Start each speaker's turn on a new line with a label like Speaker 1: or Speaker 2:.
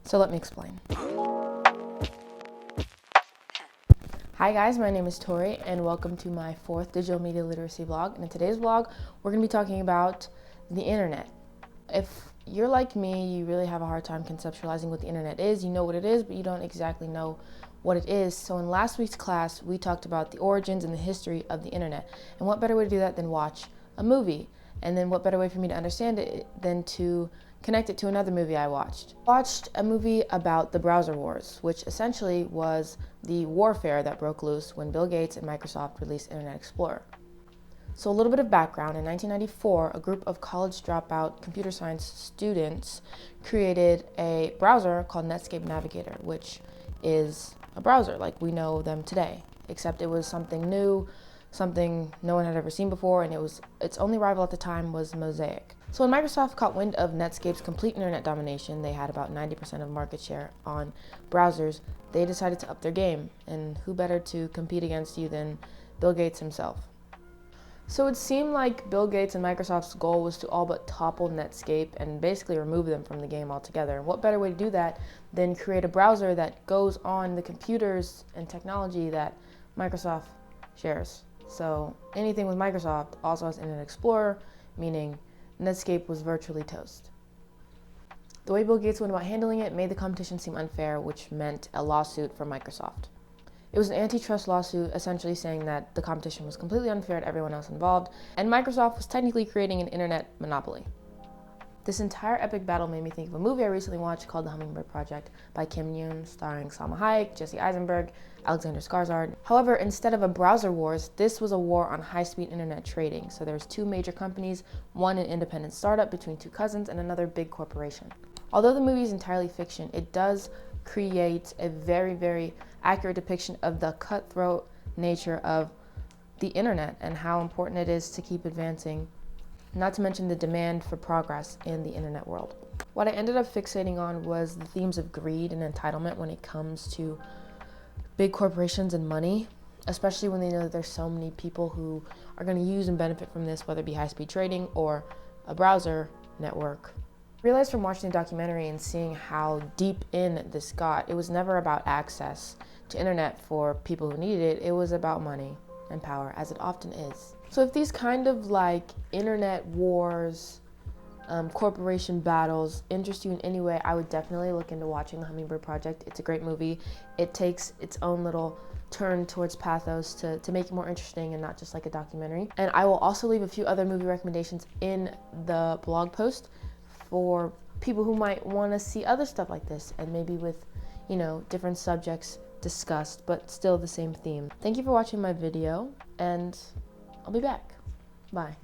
Speaker 1: So let me explain. Hi guys, my name is Tori and welcome to my 4th digital media literacy vlog. And in today's vlog, we're going to be talking about the internet. If you're like me, you really have a hard time conceptualizing what the internet is. You know what it is, but you don't exactly know what it is. So in last week's class, we talked about the origins and the history of the internet. And what better way to do that than watch a movie? And then what better way for me to understand it than to connect it to another movie I watched. I watched a movie about the browser wars, which essentially was the warfare that broke loose when Bill Gates and Microsoft released Internet Explorer. So a little bit of background, in 1994, a group of college dropout computer science students created a browser called Netscape Navigator, which is a browser like we know them today, except it was something new, something no one had ever seen before, and its only rival at the time was Mosaic. So when Microsoft caught wind of Netscape's complete internet domination, they had about 90% of market share on browsers, they decided to up their game, and who better to compete against you than Bill Gates himself. So it seemed like Bill Gates and Microsoft's goal was to all but topple Netscape and basically remove them from the game altogether. And what better way to do that than create a browser that goes on the computers and technology that Microsoft shares. So anything with Microsoft also has Internet Explorer, meaning Netscape was virtually toast. The way Bill Gates went about handling it made the competition seem unfair, which meant a lawsuit from Microsoft. It was an antitrust lawsuit essentially saying that the competition was completely unfair to everyone else involved, and Microsoft was technically creating an internet monopoly. This entire epic battle made me think of a movie I recently watched called The Hummingbird Project by Kim Yoon, starring Salma Hayek, Jesse Eisenberg, Alexander Skarsgård. However, instead of a browser wars, this was a war on high-speed internet trading. So there's two major companies, one an independent startup between two cousins, and another big corporation. Although the movie is entirely fiction, it does create a very, very accurate depiction of the cutthroat nature of the internet and how important it is to keep advancing, not to mention the demand for progress in the internet world. What I ended up fixating on was the themes of greed and entitlement when it comes to big corporations and money, especially when they know that there's so many people who are going to use and benefit from this, whether it be high-speed trading or a browser network. I realized from watching the documentary and seeing how deep in this got, it was never about access to internet for people who needed it. It was about money and power, as it often is. So if these kind of like internet wars, corporation battles interest you in any way, I would definitely look into watching The Hummingbird Project. It's a great movie. It takes its own little turn towards pathos to make it more interesting and not just like a documentary. And I will also leave a few other movie recommendations in the blog post for people who might want to see other stuff like this and maybe with, different subjects discussed, but still the same theme. Thank you for watching my video, and I'll be back. Bye.